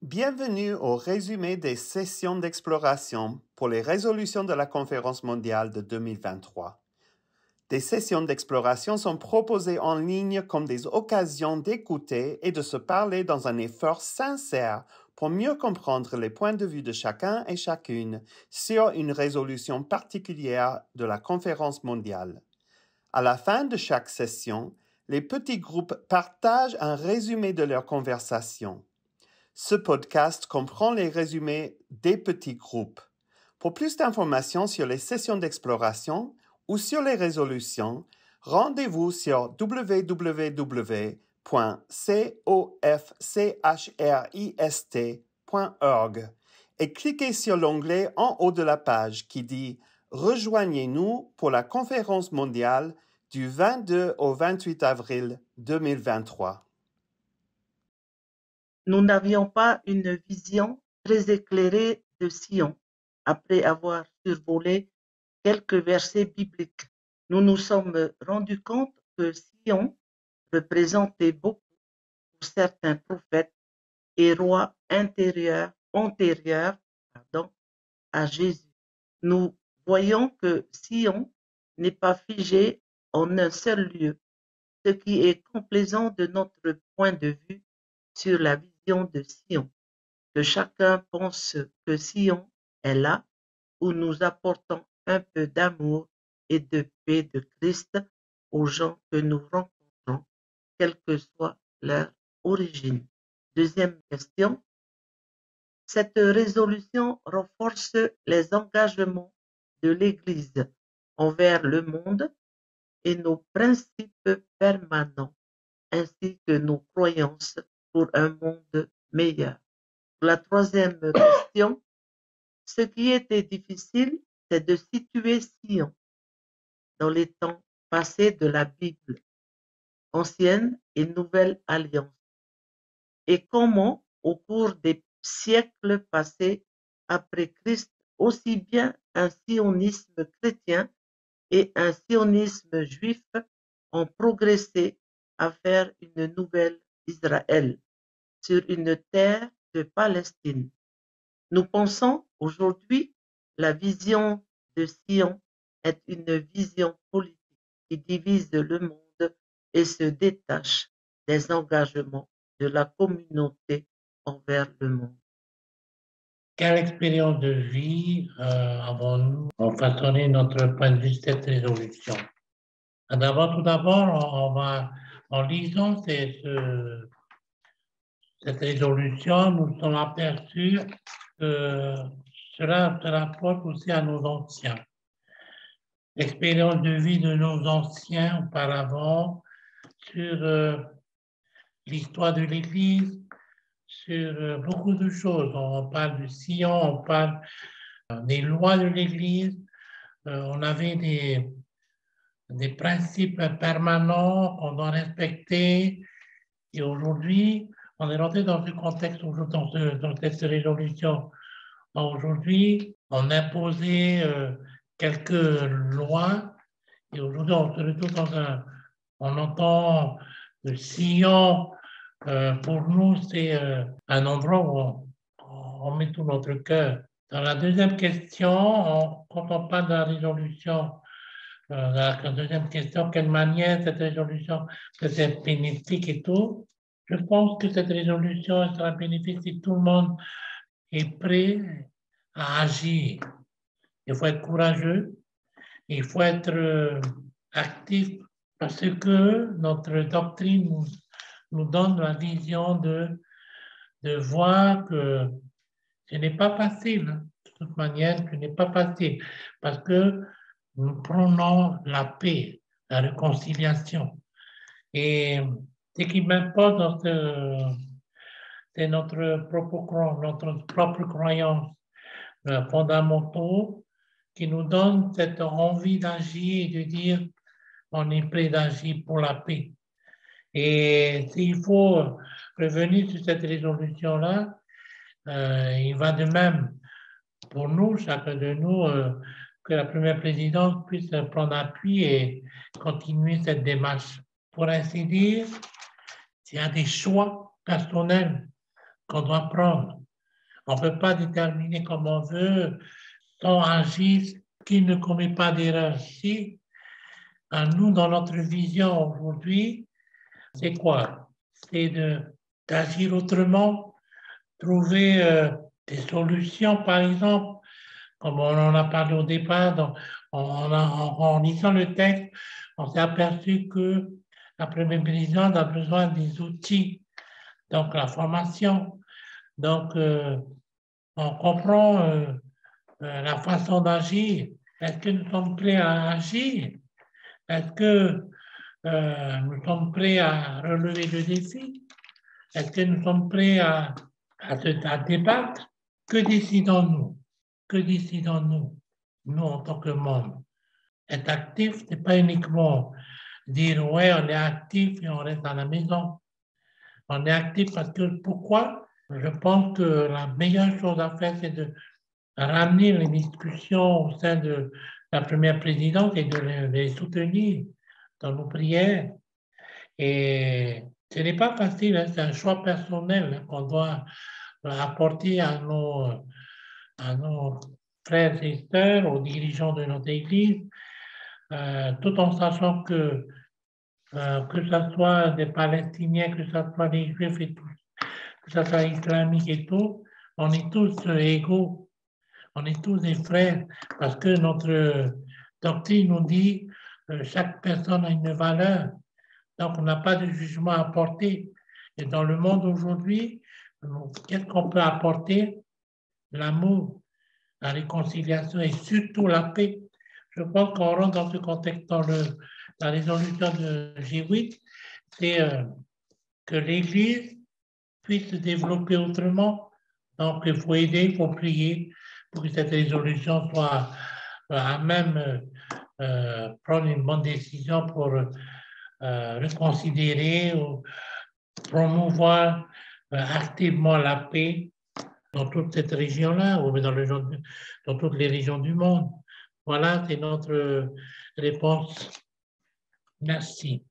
Bienvenue au résumé des sessions d'exploration pour les résolutions de la Conférence mondiale de 2023. Des sessions d'exploration sont proposées en ligne comme des occasions d'écouter et de se parler dans un effort sincère pour mieux comprendre les points de vue de chacun et chacune sur une résolution particulière de la Conférence mondiale. À la fin de chaque session, les petits groupes partagent un résumé de leur conversation. Ce podcast comprend les résumés des petits groupes. Pour plus d'informations sur les sessions d'exploration ou sur les résolutions, rendez-vous sur www.cofchrist.org et cliquez sur l'onglet en haut de la page qui dit « Rejoignez-nous pour la conférence mondiale du 22 au 28 avril 2023 ». Nous n'avions pas une vision très éclairée de Sion après avoir survolé quelques versets bibliques. Nous nous sommes rendus compte que Sion représentait beaucoup pour certains prophètes et rois antérieurs à Jésus. Nous voyons que Sion n'est pas figé en un seul lieu, ce qui est complaisant de notre point de vue sur la vision de Sion, que chacun pense que Sion est là où nous apportons un peu d'amour et de paix de Christ aux gens que nous rencontrons, quelle que soit leur origine. Deuxième question. Cette résolution renforce les engagements de l'Église envers le monde et nos principes permanents, ainsi que nos croyances pour un monde meilleur. La troisième question, ce qui était difficile, c'est de situer Sion dans les temps passés de la Bible, ancienne et nouvelle alliance, et comment, au cours des siècles passés après Christ, aussi bien un sionisme chrétien et un sionisme juif ont progressé à faire une nouvelle Israël sur une terre de Palestine. Nous pensons aujourd'hui la vision de Sion est une vision politique qui divise le monde et se détache des engagements de la communauté envers le monde. Quelle expérience de vie avons-nous façonné notre point de vue de cette résolution? Tout d'abord, en lisant cette résolution, nous sommes aperçus que cela se rapporte aussi à nos anciens. L'expérience de vie de nos anciens auparavant sur l'histoire de l'Église, sur beaucoup de choses. On parle du Sion, on parle des lois de l'Église. On avait des principes permanents qu'on doit respecter. Et aujourd'hui, on est rentré dans ce contexte, dans cette résolution. Aujourd'hui, on a imposé quelques lois. Et aujourd'hui, on se retrouve on entend le Sion. Pour nous, c'est un endroit où on met tout notre cœur. Dans la deuxième question, quand on parle de la résolution, la deuxième question, quelle manière cette résolution peut être bénéfique et tout, je pense que cette résolution sera bénéfique si tout le monde est prêt à agir. Il faut être courageux, il faut être actif parce que notre doctrine nous donne la vision de voir que ce n'est pas facile, de toute manière, ce n'est pas facile, parce que nous prônons la paix, la réconciliation. Et ce qui m'importe, c'est notre propre croyance fondamentaux qui nous donne cette envie d'agir et de dire on est prêt d'agir pour la paix. Et s'il faut revenir sur cette résolution-là, il va de même pour nous, chacun de nous, que la première présidence puisse prendre appui et continuer cette démarche. Pour ainsi dire, s'il y a des choix personnels qu'on doit prendre. On ne peut pas déterminer comme on veut sans agir qui ne commet pas d'erreur. Si, nous, dans notre vision aujourd'hui, c'est quoi? C'est d'agir autrement, trouver des solutions, par exemple, comme on en a parlé au départ, en lisant le texte, on s'est aperçu que la première présidente a besoin des outils, donc la formation. Donc, on comprend la façon d'agir. Est-ce que nous sommes prêts à agir? Est-ce que nous sommes prêts à relever le défi? Est-ce que nous sommes prêts à débattre? Que décidons-nous? Que décidons-nous, nous, en tant que membres? Être actif, ce n'est pas uniquement dire « ouais, on est actif et on reste à la maison ». On est actif parce que, pourquoi? Je pense que la meilleure chose à faire, c'est de ramener les discussions au sein de la première présidente et de les soutenir dans nos prières. Et ce n'est pas facile, hein, c'est un choix personnel hein, qu'on doit apporter à nos frères et sœurs, aux dirigeants de notre Église, tout en sachant que ce soit des Palestiniens, que ce soit des Juifs et tout, que ce soit islamique et tout, on est tous égaux, on est tous des frères, parce que notre doctrine nous dit chaque personne a une valeur, donc on n'a pas de jugement à porter. Et dans le monde aujourd'hui, qu'est-ce qu'on peut apporter? L'amour, la réconciliation et surtout la paix. Je pense qu'on rentre dans ce contexte dans la résolution de G8, c'est que l'Église puisse se développer autrement. Donc, il faut aider, il faut prier pour que cette résolution soit à même prendre une bonne décision pour reconsidérer ou promouvoir activement la paix dans toute cette région-là ou dans toutes les régions du monde. Voilà, c'est notre réponse. Merci.